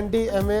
NDMA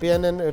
PNN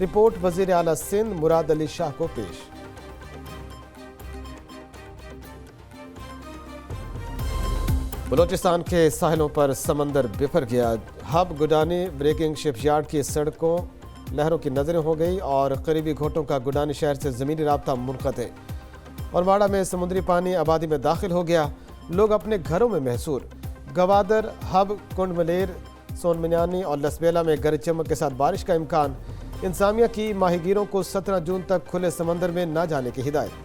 report وزیر اعلیٰ سندھ مراد علی شاہ کو پیش۔ بلوچستان کے ساحلوں پر سمندر بفر گیا۔ ہب گڈانی بریکنگ شپ یارڈ کی سڑکوں لہروں کی نظریں ہو گئی اور قریبی گھوٹوں کا گڈانی شہر سے زمینی رابطہ منقطع۔ اور واڑہ میں سمندری پانی آبادی میں داخل ہو گیا، لوگ اپنے گھروں میں محصور۔ گوادر، ہب، کنڈ ملیر، سون منیانی اور لسبیلا میں گرج چمک کے ساتھ بارش کا امکان۔ انتظامیہ کی ماہی گیروں کو 17 جون تک کھلے سمندر میں نہ جانے کی ہدایت۔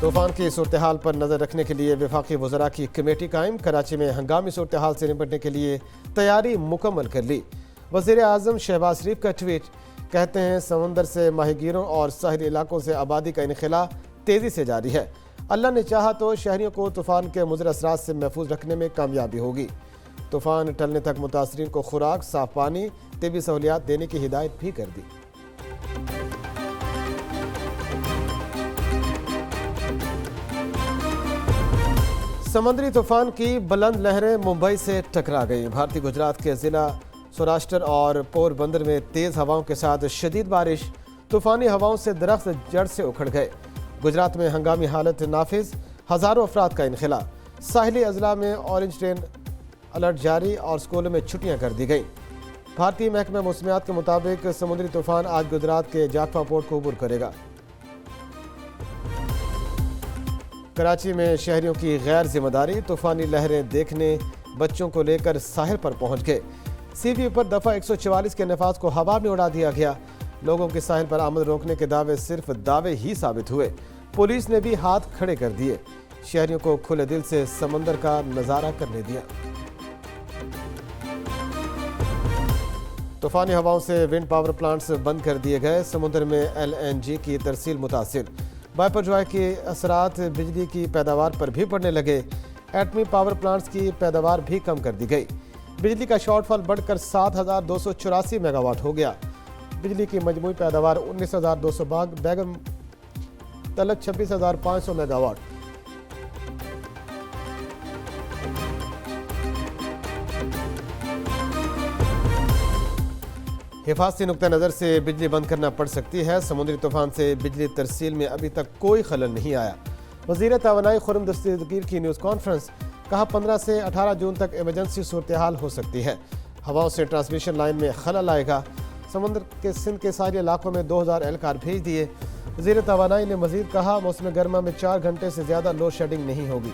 طوفان کی صورتحال پر نظر رکھنے کے لیے وفاقی وزراء کی کمیٹی قائم۔ کراچی میں ہنگامی صورتحال سے نمٹنے کے لیے تیاری مکمل کر لی۔ وزیر اعظم شہباز شریف کا ٹویٹ، کہتے ہیں سمندر سے ماہی گیروں اور ساحلی علاقوں سے آبادی کا انخلاء تیزی سے جاری ہے۔ اللہ نے چاہا تو شہریوں کو طوفان کے مضر اثرات سے محفوظ رکھنے میں کامیابی ہوگی۔ طوفان ٹلنے تک متاثرین کو خوراک، صاف پانی، طبی سہولیات دینے کی ہدایت بھی کر دی۔ سمندری طوفان کی بلند لہریں ممبئی سے ٹکرا گئیں۔ بھارتی گجرات کے ضلع سوراشٹر اور پور بندر میں تیز ہواؤں کے ساتھ شدید بارش۔ طوفانی ہواؤں سے درخت جڑ سے اکھڑ گئے۔ گجرات میں ہنگامی حالت نافذ، ہزاروں افراد کا انخلاء۔ ساحلی اضلاع میں اورنج ٹرین الرٹ جاری اور اسکولوں میں چھٹیاں کر دی گئیں۔ بھارتی محکمہ موسمیات کے مطابق سمندری طوفان آج گجرات کے جاکفا پورٹ کو عبور کرے گا۔ کراچی میں شہریوں کی غیر ذمہ داری، طوفانی لہریں دیکھنے بچوں کو لے کر ساحل پر پہنچ گئے۔ سی پی پر دفعہ 144 کے نفاذ کو ہوا میں اڑا دیا گیا۔ لوگوں کے ساحل پر آمد روکنے کے دعوے صرف دعوے ہی ثابت ہوئے۔ پولیس نے بھی ہاتھ کھڑے کر دیے۔ شہریوں کو کھلے دل سے سمندر کا نظارہ کرنے دیا۔ طوفانی ہواؤں سے ونڈ پاور پلانٹس بند کر دیے گئے۔ سمندر میں LNG کی ترسیل متاثر۔ بائپرجوائے کے اثرات بجلی کی پیداوار پر بھی پڑنے لگے۔ ایٹمی پاور پلانٹس کی پیداوار بھی کم کر دی گئی۔ بجلی کا شارٹ فال بڑھ کر 7284 میگا واٹ ہو گیا۔ بجلی کی مجموعی پیداوار 19200 بیگم تلک 26500 میگا واٹ۔ حفاظتی نقطہ نظر سے بجلی بند کرنا پڑ سکتی ہے۔ سمندری طوفان سے بجلی ترسیل میں ابھی تک کوئی خلل نہیں آیا۔ وزیر توانائی خرم دستگیر کی نیوز کانفرنس، کہا 15 سے 18 جون تک ایمرجنسی صورتحال ہو سکتی ہے۔ ہواؤں سے ٹرانسمیشن لائن میں خلل آئے گا۔ سمندر کے سندھ کے ساحلی علاقوں میں 2000 اہلکار بھیج دیے۔ وزیر توانائی نے مزید کہا موسم گرما میں 4 گھنٹے سے زیادہ لوڈ شیڈنگ نہیں ہوگی۔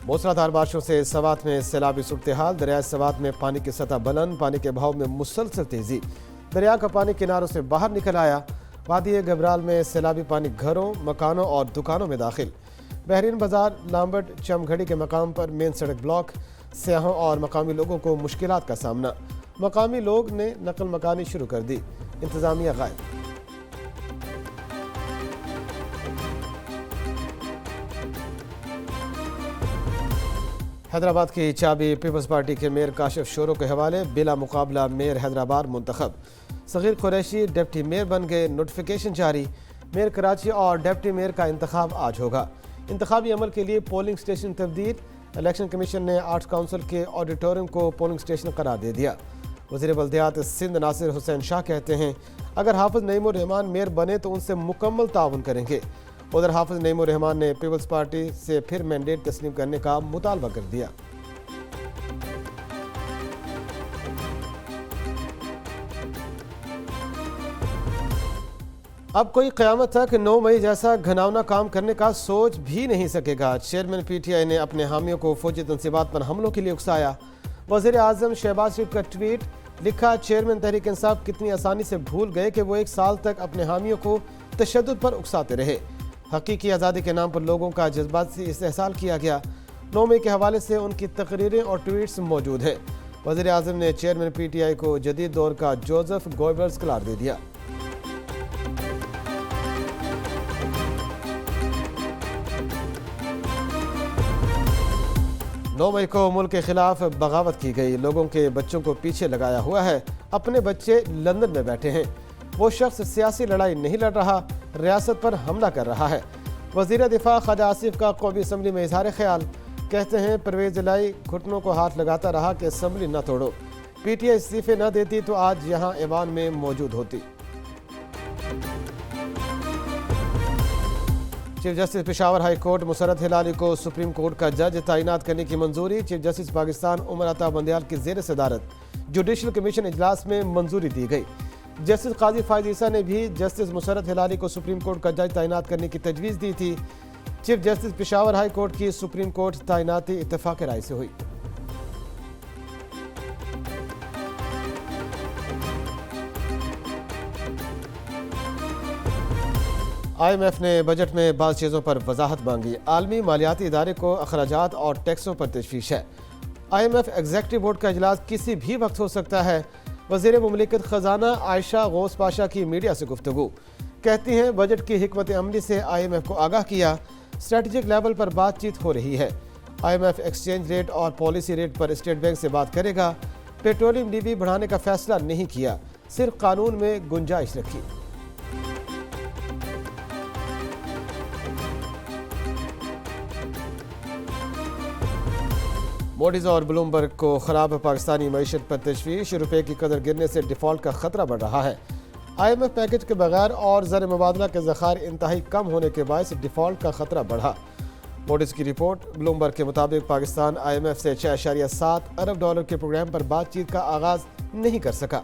موسلادھار بارشوں سے سوات میں سیلابی صورتحال۔ دریائے سوات میں پانی کی سطح بلند، پانی کے بہاؤ میں مسلسل تیزی۔ دریا کا پانی کناروں سے باہر نکل آیا۔ وادی گبرال میں سیلابی پانی گھروں، مکانوں اور دکانوں میں داخل۔ بحرین بازار لامبٹ چم گھڑی کے مقام پر مین سڑک بلاک۔ سیاحوں اور مقامی لوگوں کو مشکلات کا سامنا۔ مقامی لوگ نے نقل مکانی شروع کر دی۔ انتظامیہ غائب۔ حیدرآباد کی چابی پیپلز پارٹی کے میئر کاشف شورو کے حوالے، بلا مقابلہ میئر حیدرآباد منتخب۔ صغیر قریشی ڈپٹی میئر بن گئے، نوٹیفیکیشن جاری۔ میئر کراچی اور ڈپٹی میئر کا انتخاب آج ہوگا۔ انتخابی عمل کے لیے پولنگ اسٹیشن تبدیل۔ الیکشن کمیشن نے آرٹس کونسل کے آڈیٹوریم کو پولنگ اسٹیشن قرار دے دیا۔ وزیر بلدیات سندھ ناصر حسین شاہ کہتے ہیں اگر حافظ نعیم الرحمان میئر بنے تو ان سے مکمل تعاون کریں گے۔ ادھر حافظ نعیم الرحمان نے پیپلز پارٹی سے پھر مینڈیٹ تسلیم کرنے کا مطالبہ کر دیا۔ اب کوئی قیامت تک 9 مئی جیسا گھناؤنا کام کرنے کا سوچ بھی نہیں سکے گا۔ چیئرمین PTI نے اپنے حامیوں کو فوجی تنصیبات پر حملوں کے لیے اکسایا۔ وزیر اعظم شہباز شریف کا ٹویٹ، لکھا چیئرمین تحریک انصاف کتنی آسانی سے بھول گئے کہ وہ 1 سال تک اپنے حامیوں کو تشدد پر اکساتے رہے۔ حقیقی آزادی کے نام پر لوگوں کا جذباتی استحصال کیا گیا۔ 9 مئی کے حوالے سے ان کی تقریریں اور ٹویٹس موجود ہیں۔ وزیر اعظم نے چیئرمین PTI کو جدید دور کا جوزف گوئبلز قرار دے دیا۔ نو مئی کو ملک کے خلاف بغاوت کی گئی۔ لوگوں کے بچوں کو پیچھے لگایا ہوا ہے۔ اپنے بچے لندن میں بیٹھے ہیں۔ وہ شخص سیاسی لڑائی نہیں لڑ رہا، ریاست پر حملہ کر رہا ہے۔ وزیر دفاع خواجہ آصف کا قومی اسمبلی میں اظہار خیال، کہتے ہیں پرویز الہی گھٹنوں کو ہاتھ لگاتا رہا کہ اسمبلی نہ توڑو، پی ٹی آئی استعفے نہ دیتی تو آج یہاں ایوان میں موجود ہوتی۔ Chief justice Peshawar high court Musarrat Hilali کو سپریم کورٹ کا جج تعینات کرنے کی منظوری۔ چیف جسٹس پاکستان عمر عطا بندیال کی زیر صدارت جوڈیشل کمیشن اجلاس میں منظوری دی گئی۔ جسٹس قاضی فائز عیسیٰ نے بھی جسٹس مسرت ہلالی کو سپریم کورٹ کا جج تعینات کرنے کی تجویز دی تھی۔ Chief justice Peshawar high court کی سپریم کورٹ تعیناتی اتفاق رائے سے ہوئی۔ آئی ایم ایف نے بجٹ میں بعض چیزوں پر وضاحت مانگی۔ عالمی مالیاتی ادارے کو اخراجات اور ٹیکسوں پر تشویش ہے۔ I M F executive board کا اجلاس کسی بھی وقت ہو سکتا ہے۔ وزیر مملکت خزانہ عائشہ غوث پاشا کی میڈیا سے گفتگو، کہتی ہیں بجٹ کی حکمت عملی سے آئی ایم ایف کو آگاہ کیا، اسٹریٹجک لیول پر بات چیت ہو رہی ہے۔ I M F exchange rate اور پالیسی ریٹ پر اسٹیٹ بینک سے بات کرے گا۔ پیٹرولیم ڈی بی بڑھانے کا فیصلہ نہیں کیا، صرف قانون میں گنجائش رکھی۔ موڈیز اور بلومبرگ کو خراب پاکستانی معیشت پر تشویش، روپے کی قدر گرنے سے ڈیفالٹ کا خطرہ بڑھ رہا ہے۔ آئی ایم ایف پیکج کے بغیر اور زر مبادلہ کے ذخائر انتہائی کم ہونے کے باعث ڈیفالٹ کا خطرہ بڑھا۔ موڈیز کی رپورٹ، بلومبرگ کے مطابق پاکستان آئی ایم ایف سے $6.7 ارب کے پروگرام پر بات چیت کا آغاز نہیں کر سکا۔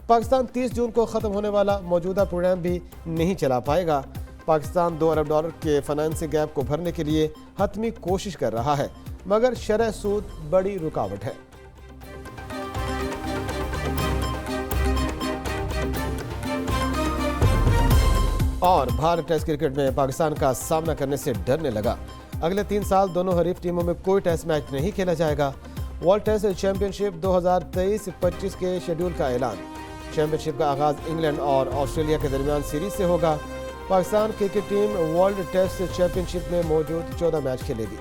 پاکستان 30 جون کو ختم ہونے والا موجودہ پروگرام بھی نہیں چلا پائے گا۔ پاکستان $2 ارب کے فائنانسنگ گیپ کو بھرنے کے لیے حتمی کوشش کر رہا ہے، مگر شرح سود بڑی رکاوٹ ہے۔ اور بھارت ٹیسٹ کرکٹ میں پاکستان کا سامنا کرنے سے ڈرنے لگا۔ اگلے 3 سال دونوں حریف ٹیموں میں کوئی ٹیسٹ میچ نہیں کھیلا جائے گا۔ ورلڈ ٹیسٹ چیمپئن شپ 2023-25 کے شیڈول کا اعلان۔ چیمپئن شپ کا آغاز انگلینڈ اور آسٹریلیا کے درمیان سیریز سے ہوگا۔ Pakistan cricket team world test championship میں موجود 14 میچ کھیلے گی۔